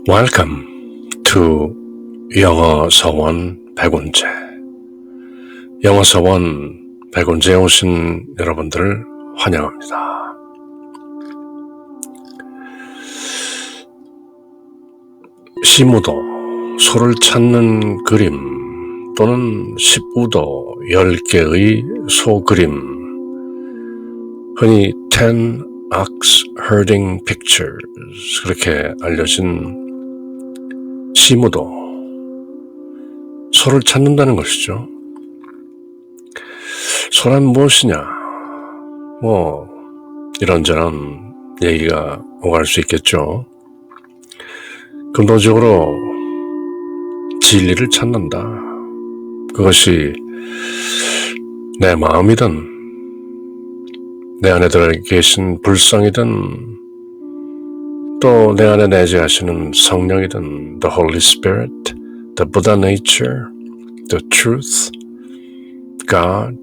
Welcome to 영어 서원 100원제. 영어 서원 100원제에 오신 여러분들을 환영합니다. 시무도, 소를 찾는 그림 또는 10우도 10개의 소그림, 흔히 10 ox herding pictures, 그렇게 알려진 시무도, 소를 찾는다는 것이죠. 소란 무엇이냐? 이런저런 얘기가 오갈 수 있겠죠. 근본적으로 진리를 찾는다. 그것이 내 마음이든 내 안에 들어 계신 불성이든 또 내 안에 내재하시는 성령이든 the Holy Spirit, the Buddha nature, the truth, God,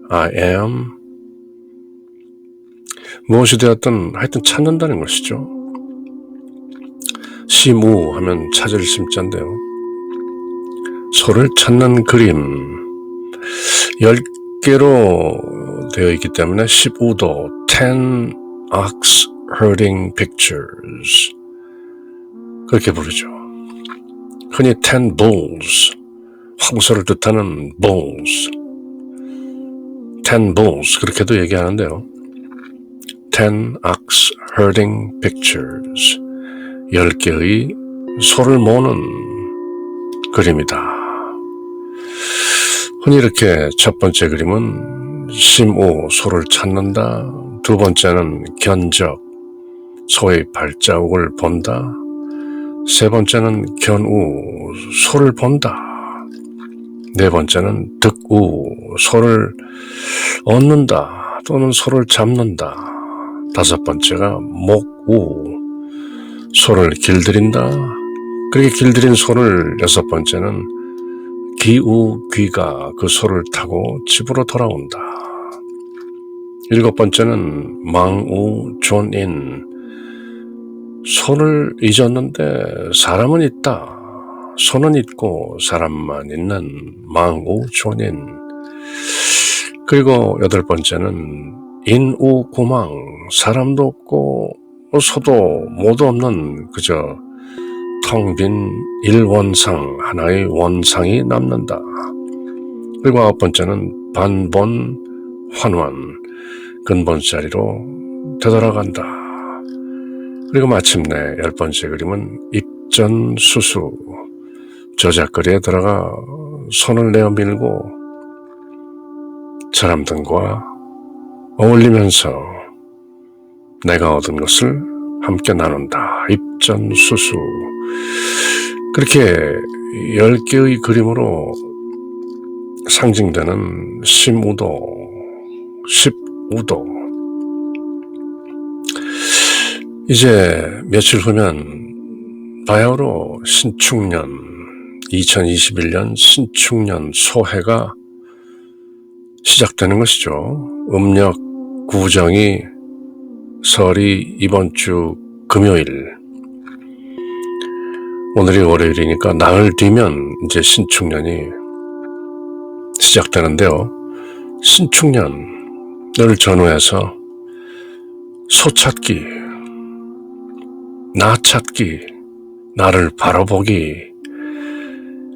I am, 무엇이 되었든 하여튼 찾는다는 것이죠. 시무 하면 찾을 심자인데요. 소를 찾는 그림 10개로 되어 있기 때문에 10우도 10 ox herding pictures 그렇게 부르죠. 흔히 10 bulls, 황소를 뜻하는 bulls, 10 bulls 그렇게도 얘기하는데요. 10 ox herding pictures 10개의 소를 모으는 그림이다. 흔히 이렇게 첫 번째 그림은 심우, 소를 찾는다. 두 번째는 견적, 소의 발자국을 본다. 세 번째는 견우, 소를 본다. 네 번째는 득우, 소를 얻는다 또는 소를 잡는다. 다섯 번째가 목우, 소를 길들인다. 그렇게 길들인 소를 여섯 번째는 기우, 귀가 그 소를 타고 집으로 돌아온다. 일곱 번째는 망우, 존인, 소를 잊었는데 사람은 있다. 소는 있고 사람만 있는 망우, 존인. 그리고 여덟 번째는 인우, 구망, 사람도 없고 소도 모두 없는 그저 텅 빈 일원상, 하나의 원상이 남는다. 그리고 아홉 번째는 반본, 환원, 근본 자리로 되돌아간다. 그리고 마침내 열 번째 그림은 입전수수, 저작거리에 들어가 손을 내어 밀고 사람들과 어울리면서 내가 얻은 것을 함께 나눈다. 입전수수. 그렇게 10개의 그림으로 상징되는 심우도, 10우도. 이제 며칠 후면 바야흐로 신축년, 2021년 신축년 소해가 시작되는 것이죠. 음력 구정이 설이 이번 주 금요일, 오늘이 월요일이니까 나흘 뒤면 이제 신축년이 시작되는데요. 신축년을 전후해서 소 찾기, 나 찾기, 나를 바라보기,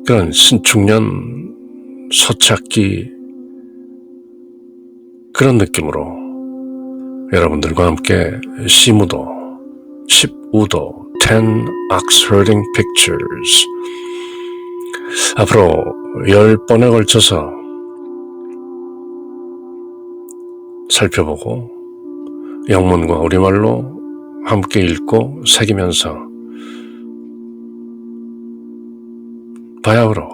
그런 신축년 소 찾기, 그런 느낌으로 여러분들과 함께 시무도, 10우도, 10 ox herding pictures 앞으로 10번에 걸쳐서 살펴보고 영문과 우리말로 함께 읽고 새기면서 바야흐로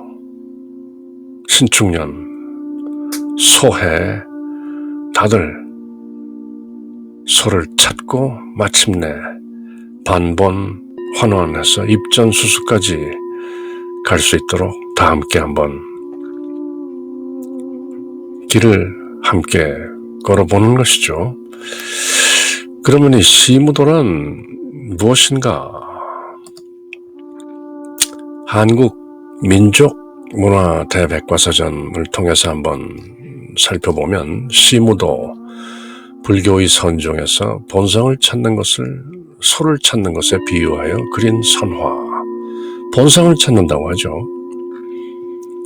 신축년 소해 다들 소를 찾고 마침내 반본 환원해서 입전수수까지 갈 수 있도록 다 함께 한번 길을 함께 걸어보는 것이죠. 그러면 이 시무도란 무엇인가? 한국 민족 문화 대백과사전을 통해서 한번 살펴보면 시무도 불교의 선종에서 본성을 찾는 것을 소를 찾는 것에 비유하여 그린 선화, 본성을 찾는다고 하죠.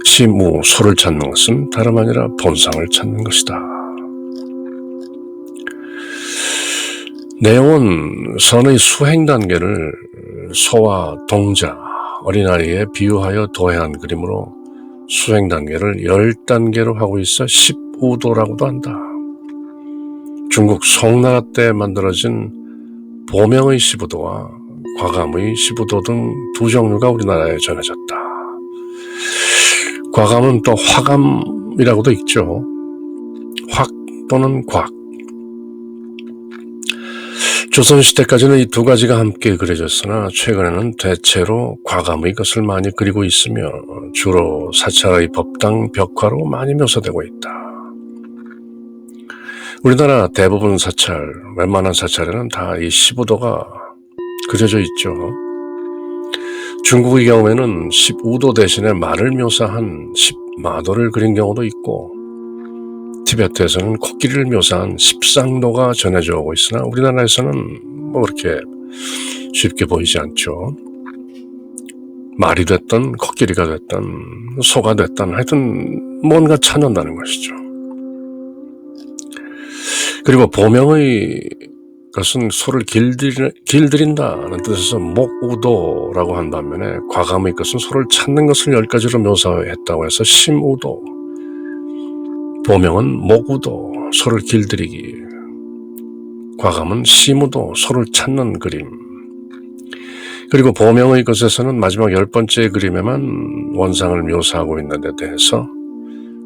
시무, 소를 찾는 것은 다름 아니라 본성을 찾는 것이다. 내용은 선의 수행 단계를 소와 동자, 어린아이에 비유하여 도해한 그림으로 수행 단계를 10단계로 하고 있어 15도라고도 한다. 중국 송나라 때 만들어진 보명의 15도와 과감의 15도 등 두 종류가 우리나라에 전해졌다. 과감은 또 화감이라고도 있죠. 확 또는 곽. 조선시대까지는 이 두 가지가 함께 그려졌으나 최근에는 대체로 과감의 것을 많이 그리고 있으며 주로 사찰의 법당 벽화로 많이 묘사되고 있다. 우리나라 대부분 사찰, 웬만한 사찰에는 다 이 15도가 그려져 있죠. 중국의 경우에는 15도 대신에 말을 묘사한 10마도를 그린 경우도 있고, 티베트에서는 코끼리를 묘사한 13도가 전해져 오고 있으나 우리나라에서는 뭐 그렇게 쉽게 보이지 않죠. 말이 됐든 코끼리가 됐든 소가 됐든 하여튼 뭔가 찾는다는 것이죠. 그리고 보명의 것은 소를 길들인다는 뜻에서 목우도라고 한 반면에 과감의 것은 소를 찾는 것을 10가지로 묘사했다고 해서 심우도, 보명은 목우도, 소를 길들이기, 과감은 심우도, 소를 찾는 그림. 그리고 보명의 것에서는 마지막 10번째 그림에만 원상을 묘사하고 있는 데 대해서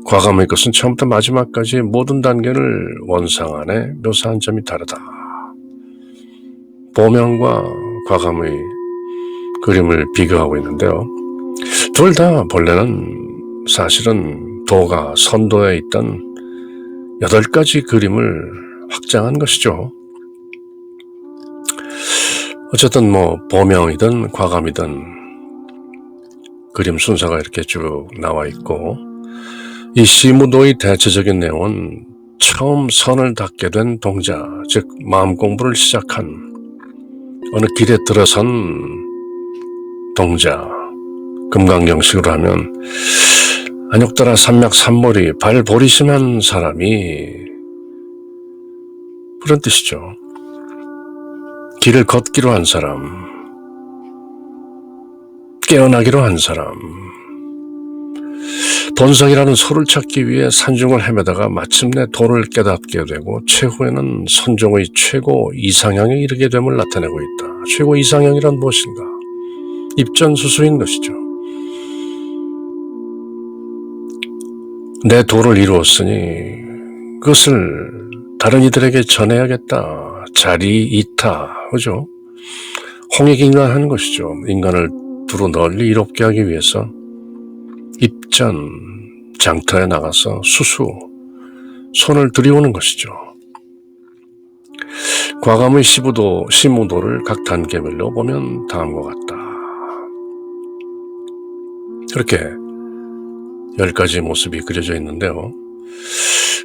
과감의 것은 처음부터 마지막까지 모든 단계를 원상 안에 묘사한 점이 다르다. 보명과 과감의 그림을 비교하고 있는데요. 둘 다 본래는 사실은 도가 선도에 있던 8가지 그림을 확장한 것이죠. 어쨌든 뭐 보명이든 과감이든 그림 순서가 이렇게 쭉 나와 있고, 이 시무도의 대체적인 내용은 처음 선을 닦게 된 동자, 즉 마음 공부를 시작한 어느 길에 들어선 동자, 금강경식으로 하면 안욕따라 삼맥삼몰이 발보리심한 사람이, 그런 뜻이죠. 길을 걷기로 한 사람, 깨어나기로 한 사람, 본성이라는 소를 찾기 위해 산중을 헤매다가 마침내 도를 깨닫게 되고 최후에는 선종의 최고 이상향에 이르게 됨을 나타내고 있다. 최고 이상향이란 무엇인가? 입전수수인 것이죠. 내 도를 이루었으니 그것을 다른 이들에게 전해야겠다. 자리이타, 그죠? 홍익인간하는 것이죠. 인간을 두루 널리 이롭게 하기 위해서 입전, 장터에 나가서 수수, 손을 들이오는 것이죠. 과감의 시무도를 각 단계별로 보면 다음과 같다. 이렇게 10가지 모습이 그려져 있는데요.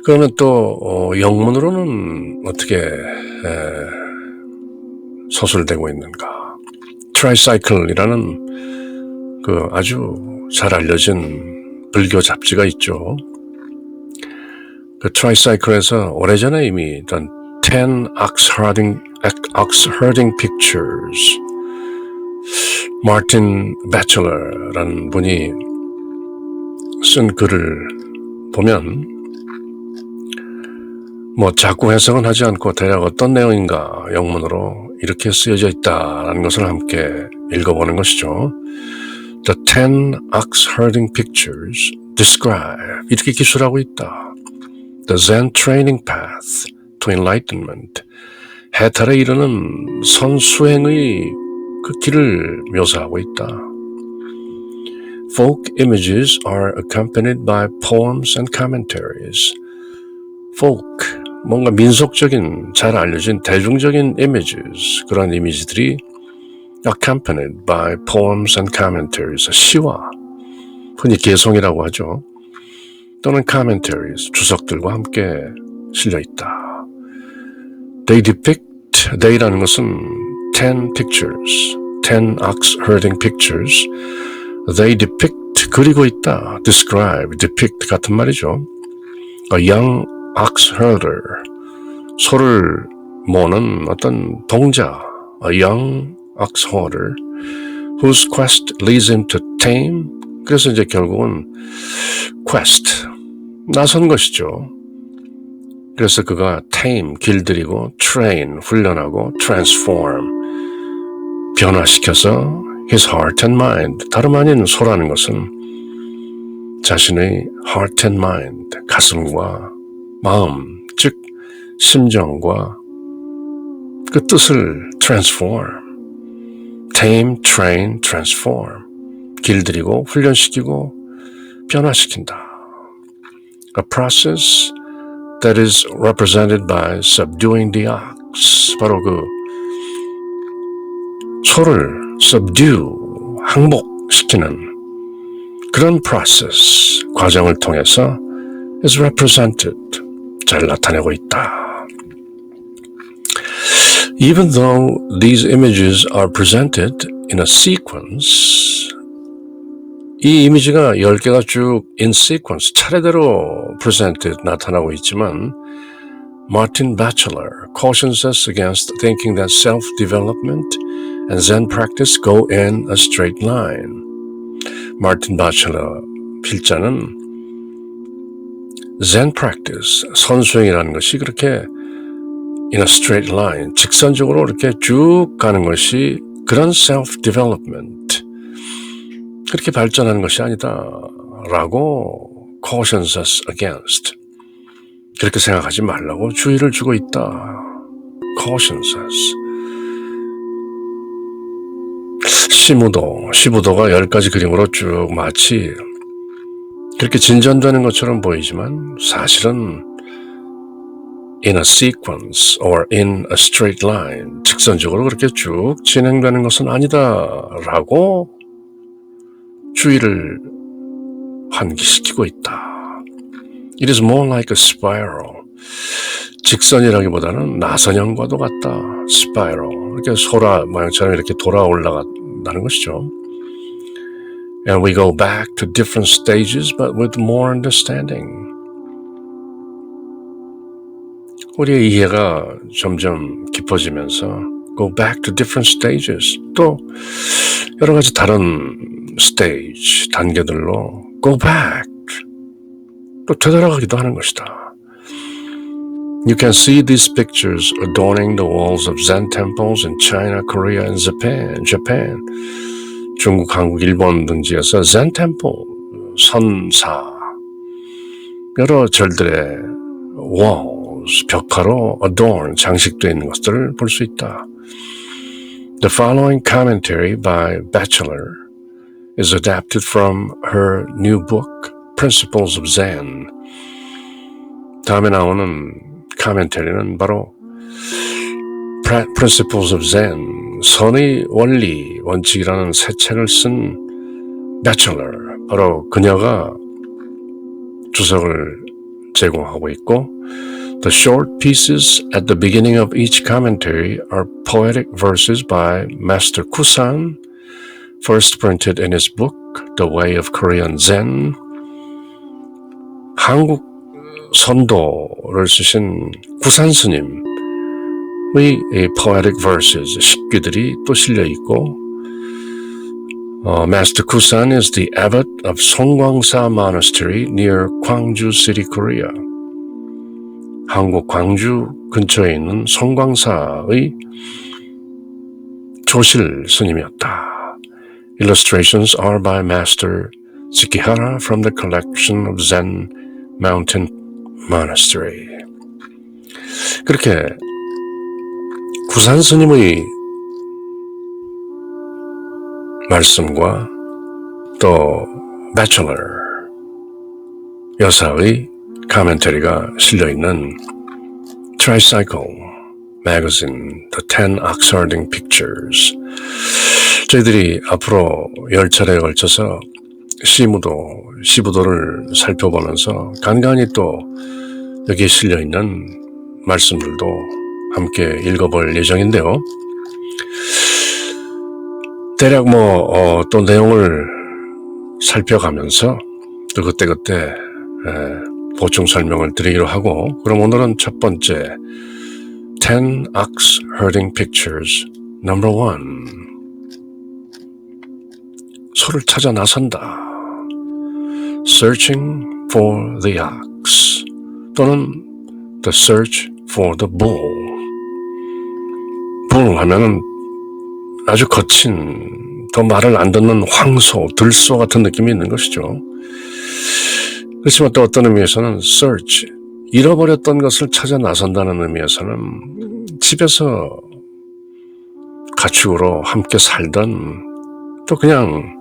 그러면 또 영문으로는 어떻게 서술되고 있는가? 트라이사이클이라는 그 아주 잘 알려진 불교 잡지가 있죠. 그 트라이사이클에서 오래전에 이미 있던 10 Ox Herding Pictures, 마틴 배첼러라는 분이 쓴 글을 보면 뭐 자꾸 해석은 하지 않고 대략 어떤 내용인가 영문으로 이렇게 쓰여져 있다라는 것을 함께 읽어보는 것이죠. The 10 Ox Herding Pictures describe, 이렇게 기술하고 있다. The Zen Training Path to Enlightenment, 해탈에 이르는 선수행의 그 길을 묘사하고 있다. Folk images are accompanied by poems and commentaries. Folk, 뭔가 민속적인, 잘 알려진 대중적인 images, 그런 이미지들이 accompanied by poems and commentaries. 시와 흔히 개송이라고 하죠. 또는 commentaries, 주석들과 함께 실려있다. They라는 것은 10 pictures, 10 ox herding pictures. They depict, 그리고 있다. Describe, depict 같은 말이죠. A young ox herder, 소를 모는 어떤 동자, a young ox herder, whose quest leads him to tame. 그래서 이제 결국은 quest, 나선 것이죠. 그래서 그가 tame, 길들이고 train, 훈련하고 transform, 변화시켜서 his heart and mind, 다름 아닌 소라는 것은 자신의 heart and mind, 가슴과 마음, 즉 심정과 그 뜻을 transform, tame, train, transform, 길들이고 훈련시키고 변화시킨다. A process that is represented by subduing the ox. 바로 그 소를 subdue, 항복시키는 그런 process, 과정을 통해서 is represented, 잘 나타내고 있다. Even though these images are presented in a sequence, 이 이미지가 10개가 쭉 in sequence, 차례대로 presented, 나타나고 있지만 Martin Batchelor cautions us against thinking that self-development and Zen practice go in a straight line. 마틴 바첼러 필자는 Zen practice, 선수행이라는 것이 그렇게 in a straight line, 직선적으로 이렇게 쭉 가는 것이 그런 self-development, 그렇게 발전하는 것이 아니다라고 cautions us against, 그렇게 생각하지 말라고 주의를 주고 있다. cautions us. 시부도가 10가지 그림으로 쭉 마치 그렇게 진전되는 것처럼 보이지만 사실은 in a sequence or in a straight line, 직선적으로 그렇게 쭉 진행되는 것은 아니다라고 주의를 환기시키고 있다. It is more like a spiral. 직선이라기보다는 나선형과도 같다. spiral. 이렇게 소라 모양처럼 이렇게 돌아 올라간다는 것이죠. And we go back to different stages but with more understanding. 우리의 이해가 점점 깊어지면서 go back to different stages, 또 여러 가지 다른 stage, 단계들로 go back, 또 되돌아가기도 하는 것이다. You can see these pictures adorning the walls of Zen temples in China, Korea, and Japan. 중국, 한국, 일본 등지에서 Zen temple, 선사, 여러 절들의 walls, 벽화로 adorn, 장식되어 있는 것들을 볼 수 있다. The following commentary by Batchelor is adapted from her new book, Principles of Zen. 다음에 나오는 카멘터리는 바로 Principles of Zen, 선의 원리, 원칙이라는 새 책을 쓴 Batchelor, 바로 그녀가 주석을 제공하고 있고, The short pieces at the beginning of each commentary are poetic verses by Master Kusan, first printed in his book, The Way of Korean Zen. 한국 선도를 쓰신 구산 스님의 poetic verses, 식귀들이 또 실려 있고, Master Kusan is the abbot of Songgwangsa Monastery near Gwangju City, Korea. 한국 광주 근처에 있는 송광사의 조실 스님이었다. Illustrations are by Master Tsukihara from the collection of Zen Mountain Monastery. 그렇게 구산 스님의 말씀과 또 Batchelor 여사의 카멘터리가 실려있는 Tricycle Magazine, The 10 Ox Herding Pictures. 저희들이 앞으로 10차례에 걸쳐서 시부도를 살펴보면서 간간히 또 여기에 실려있는 말씀들도 함께 읽어볼 예정인데요. 대략 또 내용을 살펴가면서 또 그때그때 보충 설명을 드리기로 하고, 그럼 오늘은 첫 번째 10 Ox Herding Pictures No. 1, 소를 찾아 나선다. Searching for the ox 또는 The Search for the Bull. bull 하면은 아주 거친, 더 말을 안 듣는 황소, 들소 같은 느낌이 있는 것이죠. 그렇지만 또 어떤 의미에서는 search, 잃어버렸던 것을 찾아 나선다는 의미에서는 집에서 가축으로 함께 살던 또 그냥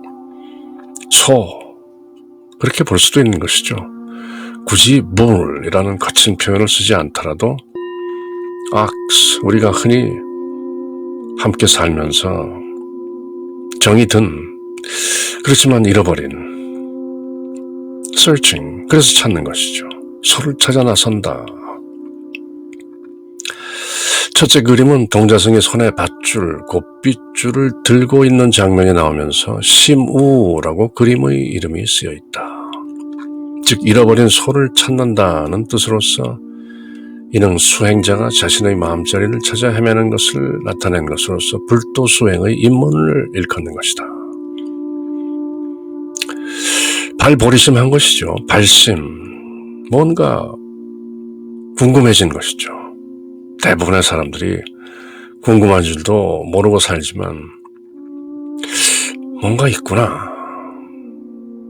소, 그렇게 볼 수도 있는 것이죠. 굳이 bull이라는 거친 표현을 쓰지 않더라도 ox, 우리가 흔히 함께 살면서 정이 든, 그렇지만 잃어버린, searching, 그래서 찾는 것이죠. 소를 찾아 나선다. 첫째 그림은 동자승이 손에 밧줄, 곱빗줄을 들고 있는 장면이 나오면서 심우라고 그림의 이름이 쓰여 있다. 즉 잃어버린 소를 찾는다는 뜻으로서 이는 수행자가 자신의 마음자리를 찾아 헤매는 것을 나타낸 것으로서 불도수행의 입문을 일컫는 것이다. 발보리심한 것이죠. 발심, 뭔가 궁금해진 것이죠. 대부분의 사람들이 궁금한 줄도 모르고 살지만 뭔가 있구나,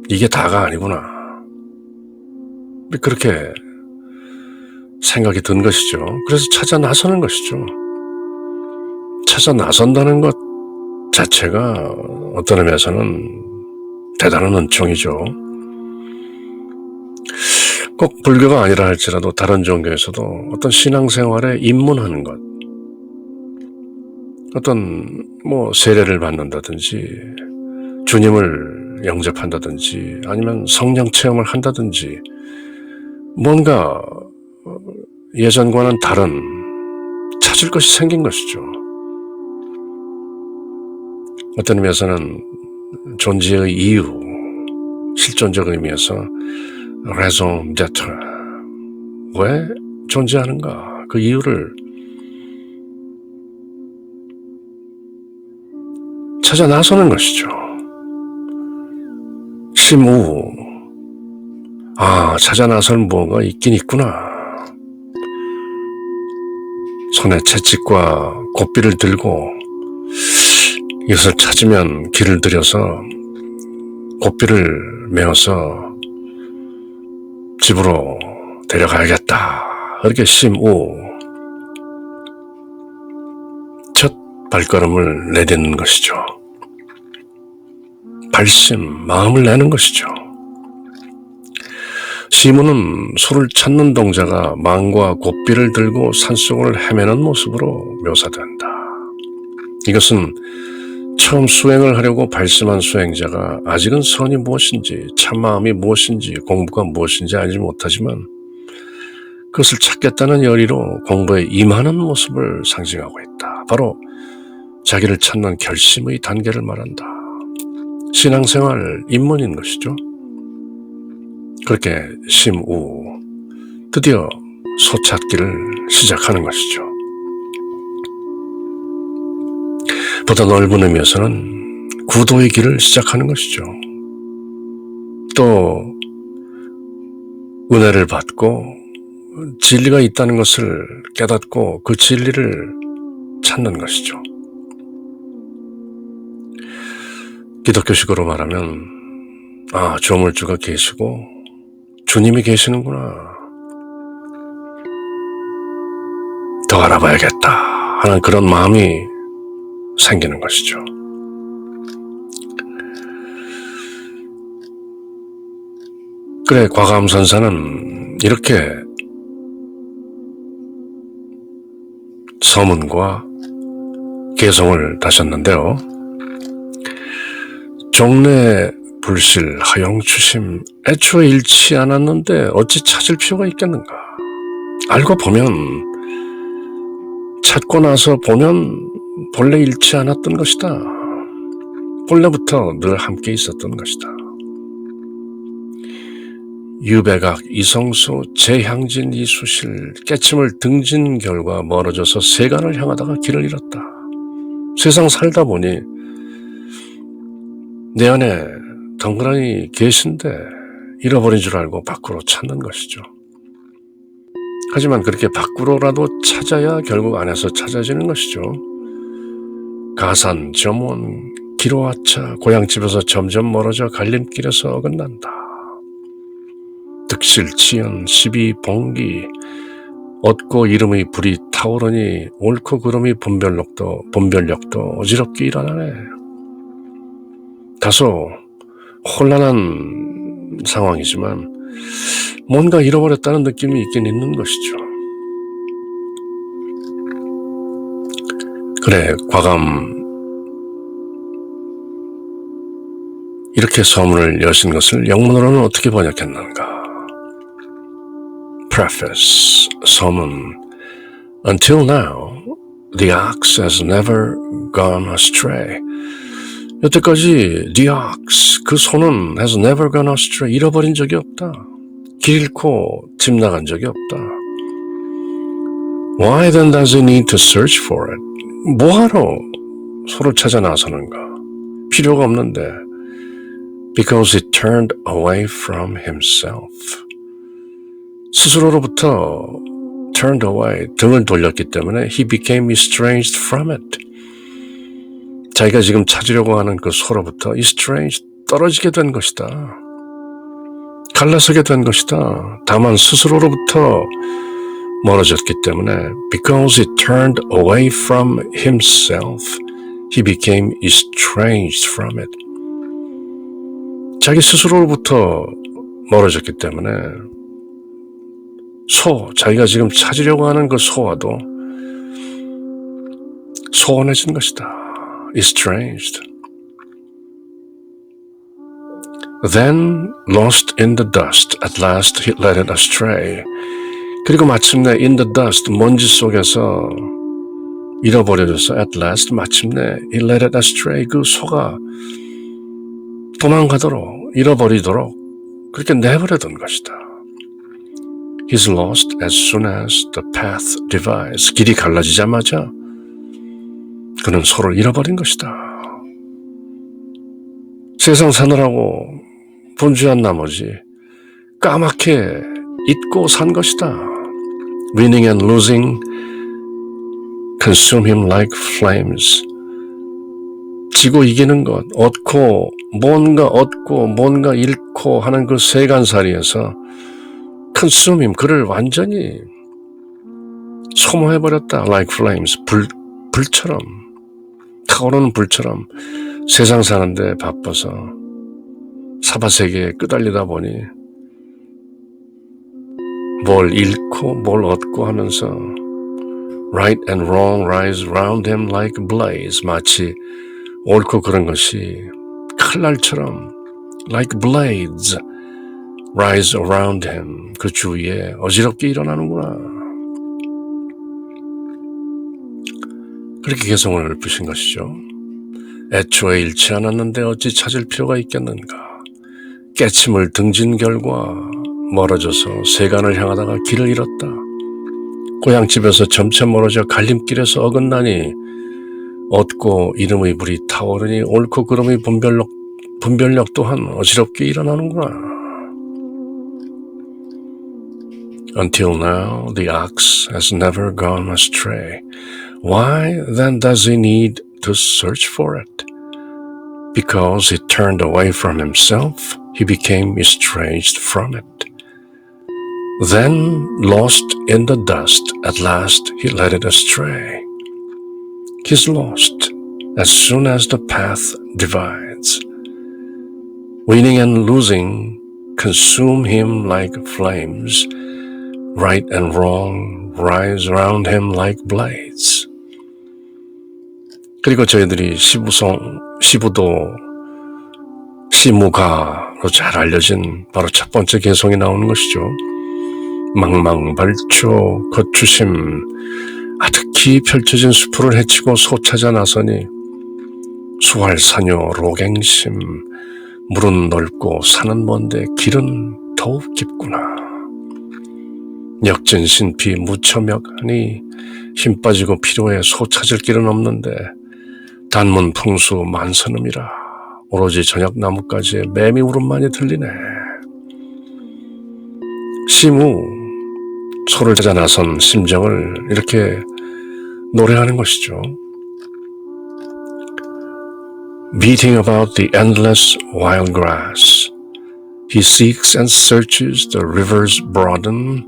이게 다가 아니구나, 그렇게 생각이 든 것이죠. 그래서 찾아 나서는 것이죠. 찾아 나선다는 것 자체가 어떤 의미에서는 대단한 은총이죠. 꼭 불교가 아니라 할지라도 다른 종교에서도 어떤 신앙생활에 입문하는 것, 어떤 세례를 받는다든지 주님을 영접한다든지 아니면 성령 체험을 한다든지 뭔가 예전과는 다른 찾을 것이 생긴 것이죠. 어떤 의미에서는 존재의 이유, 실존적 의미에서 raison d'être, 왜 존재하는가, 그 이유를 찾아 나서는 것이죠. 심우, 찾아 나설 뭐가 있긴 있구나. 손에 채찍과 곱비를 들고 이것을 찾으면 길을 들여서 곱비를 메어서 집으로 데려가야겠다. 그렇게 심우, 첫 발걸음을 내딛는 것이죠. 발심, 마음을 내는 것이죠. 시무는 소를 찾는 동자가 망과 곱비를 들고 산속을 헤매는 모습으로 묘사된다. 이것은 처음 수행을 하려고 발심한 수행자가 아직은 선이 무엇인지, 참마음이 무엇인지, 공부가 무엇인지 알지 못하지만 그것을 찾겠다는 열의로 공부에 임하는 모습을 상징하고 있다. 바로 자기를 찾는 결심의 단계를 말한다. 신앙생활 입문인 것이죠. 그렇게 심우, 드디어 소 찾기를 시작하는 것이죠. 보다 넓은 의미에서는 구도의 길을 시작하는 것이죠. 또 은혜를 받고 진리가 있다는 것을 깨닫고 그 진리를 찾는 것이죠. 기독교식으로 말하면 조물주가 계시고 주님이 계시는구나, 더 알아봐야겠다 하는 그런 마음이 생기는 것이죠. 그래, 과감선사는 이렇게 서문과 개성을 다셨는데요. 종래 불실 하영추심 애초에 잃지 않았는데 어찌 찾을 필요가 있겠는가. 알고 보면 찾고 나서 보면 본래 잃지 않았던 것이다. 본래부터 늘 함께 있었던 것이다. 유배각, 이성수, 재향진, 이수실, 깨침을 등진 결과 멀어져서 세간을 향하다가 길을 잃었다. 세상 살다 보니 내 안에 덩그러니 계신데 잃어버린 줄 알고 밖으로 찾는 것이죠. 하지만 그렇게 밖으로라도 찾아야 결국 안에서 찾아지는 것이죠. 가산, 점원, 기로하차, 고향집에서 점점 멀어져 갈림길에서 어긋난다. 득실, 치연, 시비, 봉기, 얻고 이름의 불이 타오르니 옳고 그름의 분별력도 어지럽게 일어나네. 다소 혼란한 상황이지만 뭔가 잃어버렸다는 느낌이 있긴 있는 것이죠. 그래, 과감 이렇게 서문을 여신 것을 영문으로는 어떻게 번역했는가? Preface, 서문. Until now, the ox has never gone astray. 여태까지 the ox, 그 소는 has never gone astray, 잃어버린 적이 없다. 길 잃고 집 나간 적이 없다. Why then does he need to search for it? 뭐하러 소를 찾아 나서는가? 필요가 없는데. Because he turned away from himself. 스스로로부터 turned away, 등을 돌렸기 때문에 he became estranged from it. 자기가 지금 찾으려고 하는 그 소로부터 estranged, 떨어지게 된 것이다. 갈라서게 된 것이다. 다만 스스로로부터 멀어졌기 때문에 because he turned away from himself, he became estranged from it. 자기 스스로로부터 멀어졌기 때문에 자기가 지금 찾으려고 하는 그 소와도 소원해진 것이다. estranged. Then lost in the dust, at last he led it astray. 그리고 마침내 in the dust, 먼지 속에서 잃어버려져서 at last, 마침내 he led it astray, 그 소가 도망가도록, 잃어버리도록 그렇게 내버려둔 것이다. He's lost as soon as the path divides. 길이 갈라지자마자 그는 소를 잃어버린 것이다. 세상 사느라고 분주한 나머지 까맣게 잊고 산 것이다. Winning and losing consume him like flames. 지고 이기는 것, 얻고 뭔가 잃고 하는 그 세간살이에서 consume him, 그를 완전히 소모해버렸다. Like flames, 불처럼, 타오르는 불처럼 세상 사는데 바빠서 사바세계에 끄달리다 보니 뭘 잃고 뭘 얻고 하면서 right and wrong rise round him like a blaze, 마치 옳고 그런 것이 칼날처럼 like blades rise around him, 그 주위에 어지럽게 일어나는구나. 그렇게 개성을 읊으신 것이죠. 애초에 잃지 않았는데 어찌 찾을 필요가 있겠는가. 깨침을 등진 결과 멀어져서 세간을 향하다가 길을 잃었다. 고향집에서 점차 멀어져 갈림길에서 어긋나니 얻고 이름의 불이 타오르니 옳고 그름의 분별력 또한 어지럽게 일어나는구나. Until now, the ox has never gone astray. Why then does he need to search for it? Because he turned away from himself, he became estranged from it. Then, lost in the dust, at last he led it astray. He's lost as soon as the path divides. Winning and losing consume him like flames. Right and wrong rise around him like blades. 그리고 저희들이 시부도 시무가로 잘 알려진 바로 첫 번째 개성이 나오는 것이죠. 망망발초 거추심 아득히 펼쳐진 수풀을 헤치고 소찾아 나서니 수활사뇨 로갱심 물은 넓고 산은 먼데 길은 더욱 깊구나. 역진신피 무처멱하니 힘 빠지고 필요해 소 찾을 길은 없는데 단문 풍수 만선음이라 오로지 저녁 나뭇가지에 매미 울음만이 들리네. 시무 소를 찾아 나선 심정을 이렇게 노래하는 것이죠. Beating about the endless wild grass, he seeks and searches, the rivers broaden,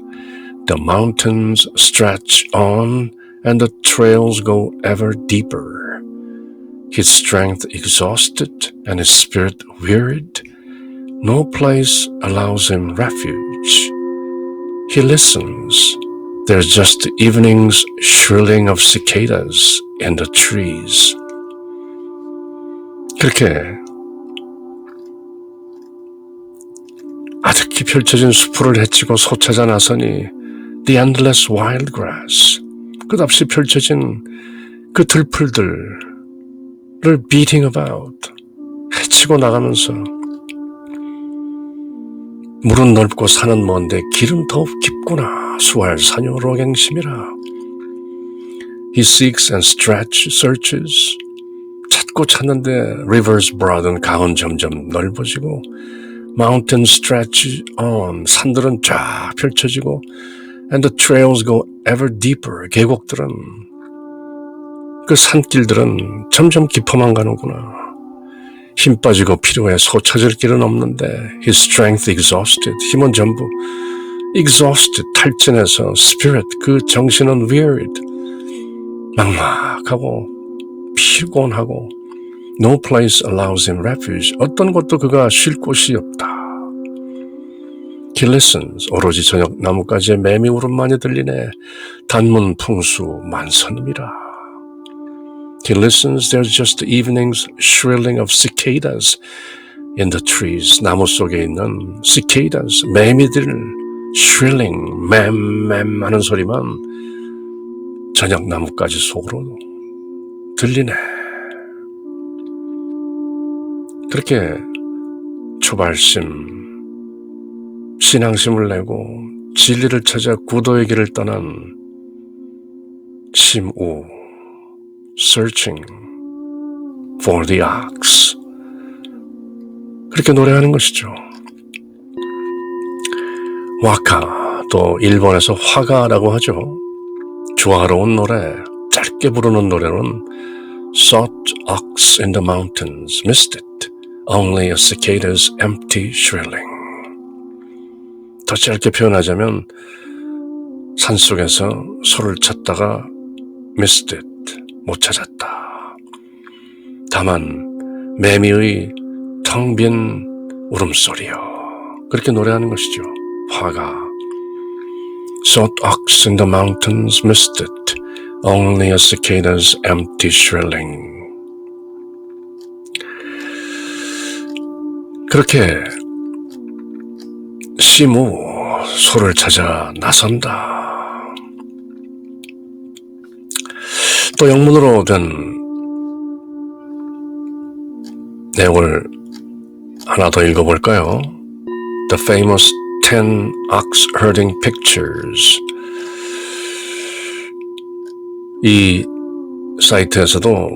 the mountains stretch on, and the trails go ever deeper. His strength exhausted and his spirit wearied, no place allows him refuge. He listens. There's just the evening's shrilling of cicadas in the trees. 그렇게 아득히 펼쳐진 수풀을 헤치고 소찾아 나서니 the endless wild grass, 끝없이 펼쳐진 그 들풀들을 beating about, 헤치고 나가면서 물은 넓고 산은 먼데 길은 더욱 깊구나. 수활사뇨 로갱심이라. He seeks and searches. 찾고 찾는데 rivers broaden, 강은 점점 넓어지고 mountains stretch on, 산들은 쫙 펼쳐지고 and the trails go ever deeper, 계곡들은 그 산길들은 점점 깊어만 가는구나. 힘 빠지고 필요해 소 찾을 길은 없는데 his strength exhausted, 힘은 전부 exhausted, 탈진해서 spirit, 그 정신은 wearied, 막막하고 피곤하고 no place allows him refuge, 어떤 곳도 그가 쉴 곳이 없다. He listens, 오로지 저녁 나뭇가지에 매미 울음만이 들리네. 단문 풍수 만선음이라. He listens, there's just the evening's shrilling of cicadas in the trees. 나무 속에 있는 cicadas, 매미들 shrilling, 맴 하는 소리만 저녁 나뭇가지 속으로 들리네. 그렇게 초발심, 신앙심을 내고 진리를 찾아 구도의 길을 떠난 심우, searching for the ox, 그렇게 노래하는 것이죠. 와카, 또 일본에서 화가라고 하죠. 조화로운 노래, 짧게 부르는 노래는 Sought ox in the mountains, missed it, only a cicada's empty shrilling. 더 짧게 표현하자면 산속에서 소를 찾다가 missed it, 못 찾았다. 다만 매미의 텅 빈 울음소리요. 그렇게 노래하는 것이죠. 화가 Sought ox in the mountains, missed it, only a cicada's empty shrilling. 그렇게 시무 소를 찾아 나선다. 또 영문으로 된 내용을 하나 더 읽어볼까요? The famous 10 ox herding pictures. 이 사이트에서도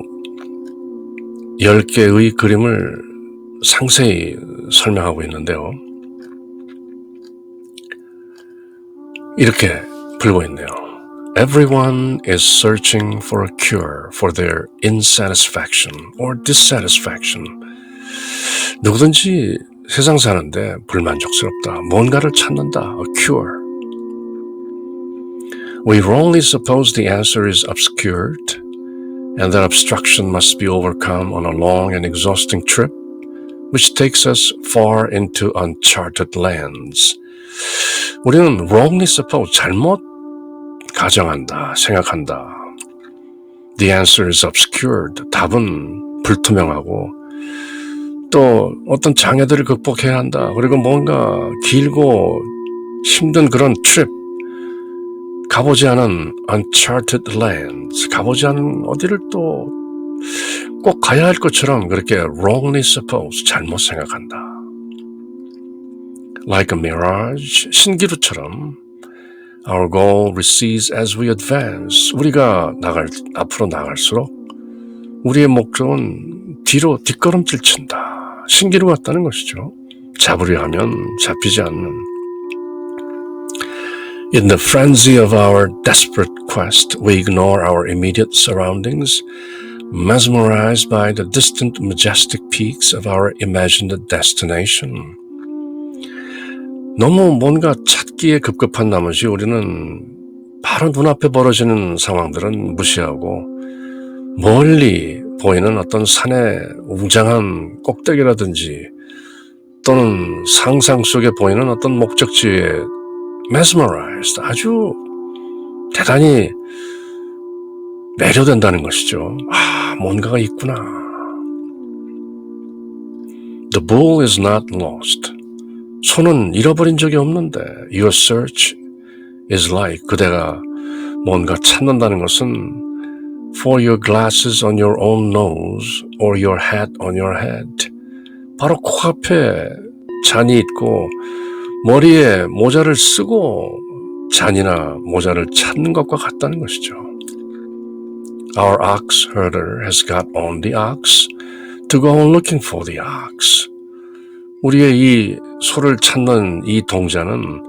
10개의 그림을 상세히 설명하고 있는데요. 이렇게 풀고 있네요. Everyone is searching for a cure for their insatisfaction or dissatisfaction. 누구든지 세상 사는데 불만족스럽다. 뭔가를 찾는다. A cure. We wrongly suppose the answer is obscured and that obstruction must be overcome on a long and exhausting trip which takes us far into uncharted lands. 우리는 wrongly suppose, 잘못 가정한다, 생각한다. The answer is obscured. 답은 불투명하고 또 어떤 장애들을 극복해야 한다. 그리고 뭔가 길고 힘든 그런 트립, 가보지 않은 uncharted lands, 가보지 않은 어디를 또 꼭 가야 할 것처럼 그렇게 wrongly supposed, 잘못 생각한다. Like a mirage, 신기루처럼 our goal recedes as we advance. 우리가 앞으로 나갈수록 우리의 목적은 뒤로 뒷걸음질 친다. 신기루 같다는 것이죠. 잡으려 하면 잡히지 않는. In the frenzy of our desperate quest, we ignore our immediate surroundings, mesmerized by the distant majestic peaks of our imagined destination. 너무 뭔가 찾기에 급급한 나머지 우리는 바로 눈앞에 벌어지는 상황들은 무시하고 멀리 보이는 어떤 산의 웅장한 꼭대기라든지 또는 상상 속에 보이는 어떤 목적지에 mesmerized, 아주 대단히 매료된다는 것이죠. 뭔가가 있구나. The bull is not lost. 소는 잃어버린 적이 없는데 your search is like, 그대가 뭔가 찾는다는 것은 for your glasses on your own nose or your hat on your head. 바로 코앞에 잔이 있고 머리에 모자를 쓰고 잔이나 모자를 찾는 것과 같다는 것이죠. Our ox herder has got on the ox to go on looking for the ox. 우리의 이 소를 찾는 이 동자는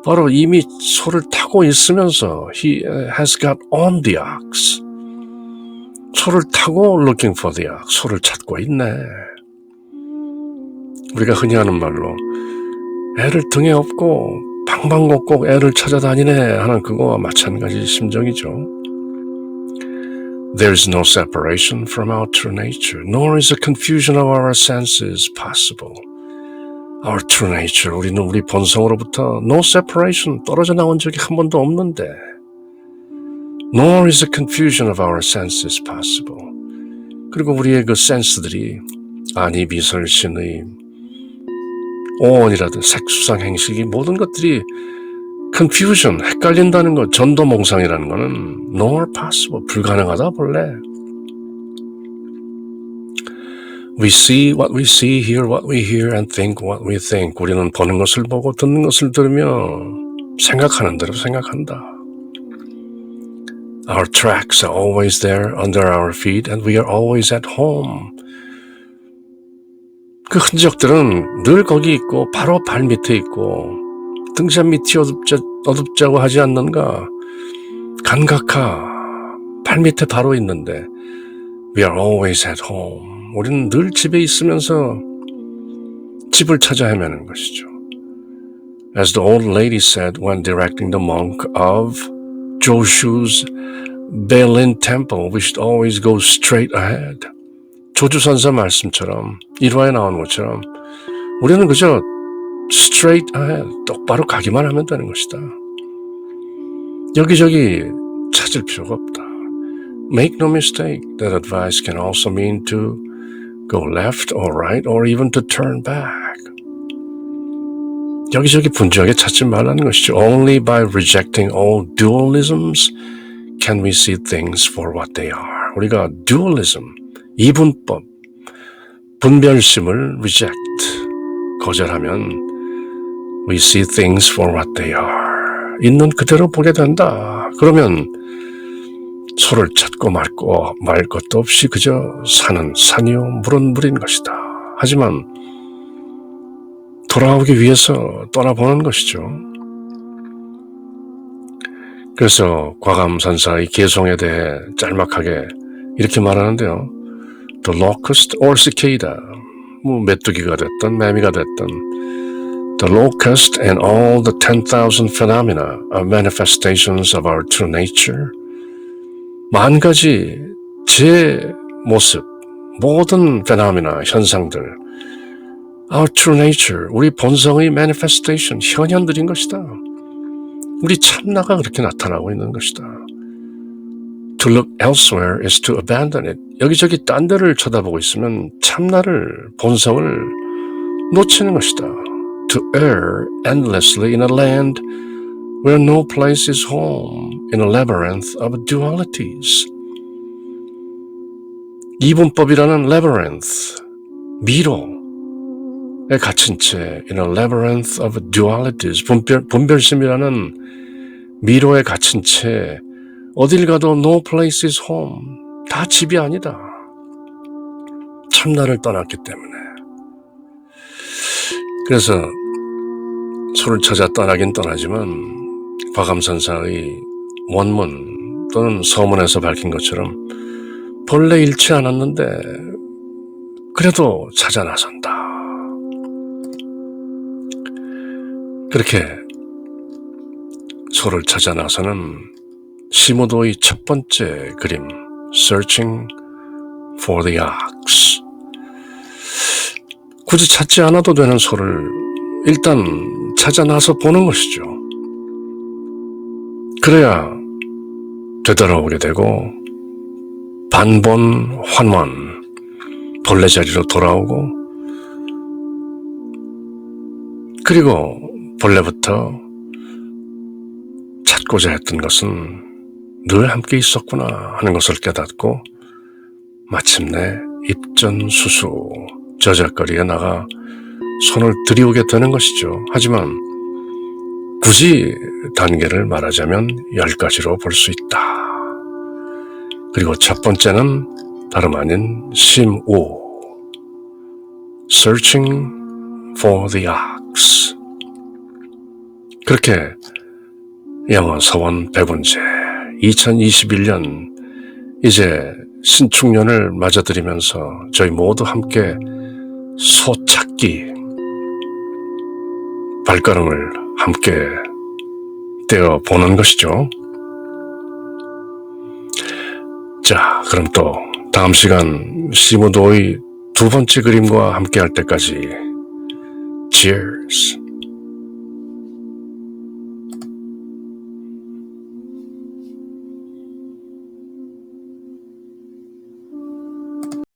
바로 이미 소를 타고 있으면서 he has got on the ox. 소를 타고 looking for the ox. 소를 찾고 있네. 우리가 흔히 하는 말로 애를 등에 업고 방방곡곡 애를 찾아다니네 하는 그거와 마찬가지 심정이죠. There is no separation from our true nature, nor is a confusion of our senses possible. Our true nature, 우리는 우리 본성으로부터 no separation, 떨어져 나온 적이 한 번도 없는데 nor is a confusion of our senses possible. 그리고 우리의 그 센스들이 안이, 미설, 신의, 오온이라든 색수상 행식이 모든 것들이 confusion, 헷갈린다는 것, 전도몽상이라는 것은 nor possible, 불가능하다 본래. We see what we see, hear what we hear, and think what we think. 우리는 보는 것을 보고 듣는 것을 들으며 생각하는 대로 생각한다. Our tracks are always there under our feet, and we are always at home. 그 흔적들은 늘 거기 있고 바로 발 밑에 있고 등잔 밑이 어둡자고 하지 않는가? 감각하, 발 밑에 바로 있는데 We are always at home. 우리는 늘 집에 있으면서 집을 찾아 헤매는 것이죠. As the old lady said when directing the monk of Joshu's Bailin Temple, we should always go straight ahead. 조주선사 말씀처럼 1화에 나오는 것처럼 우리는 그저 straight ahead, 똑바로 가기만 하면 되는 것이다. 여기저기 찾을 필요가 없다. Make no mistake, that advice can also mean to go left or right or even to turn back. 여기저기 분주하게 찾지 말라는 것이죠. Only by rejecting all dualisms can we see things for what they are. 우리가 dualism, 이분법, 분별심을 reject, 거절하면 we see things for what they are. 있는 그대로 보게 된다. 그러면 소를 찾고 말 것도 없이 그저 산은 산이요 물은 물인 것이다. 하지만 돌아오기 위해서 떠나보는 것이죠. 그래서 과감선사의 개송에 대해 짤막하게 이렇게 말하는데요. The locust or cicada, 메뚜기가 됐든 매미가 됐든 The locust and all the 10,000 phenomena are manifestations of our true nature. 만 가지 제 모습, 모든 phenomena, 현상들, our true nature, 우리 본성의 manifestation, 현현들인 것이다. 우리 참나가 그렇게 나타나고 있는 것이다. To look elsewhere is to abandon it. 여기저기 딴 데를 쳐다보고 있으면 참나를, 본성을 놓치는 것이다. To err endlessly in a land where no place is home, in a labyrinth of dualities. 이분법이라는 labyrinth, 미로에 갇힌 채 in a labyrinth of dualities, 분별심이라는 미로에 갇힌 채 어딜 가도 no place is home, 다 집이 아니다. 참나를 떠났기 때문에. 그래서 소를 찾아 떠나긴 떠나지만 과감선사의 원문 또는 서문에서 밝힌 것처럼 본래 잃지 않았는데 그래도 찾아 나선다. 그렇게 소를 찾아 나서는 시모도의 첫 번째 그림, Searching for the Ox. 굳이 찾지 않아도 되는 소를 일단 찾아 나서 보는 것이죠. 그래야 되돌아오게 되고 반본 환원, 본래 자리로 돌아오고, 그리고 본래부터 찾고자 했던 것은 늘 함께 있었구나 하는 것을 깨닫고 마침내 입전수수, 저작거리에 나가 손을 들이오게 되는 것이죠. 하지만 굳이 단계를 말하자면 10가지로 볼 수 있다. 그리고 첫 번째는 다름 아닌 심우, Searching for the Ox. 그렇게 영어 서원 100원제 2021년 이제 신축년을 맞아들이면서 저희 모두 함께 소찾기 발걸음을 함께 떼어보는 것이죠. 자, 그럼 또 다음 시간 시무도의 두 번째 그림과 함께 할 때까지 Cheers!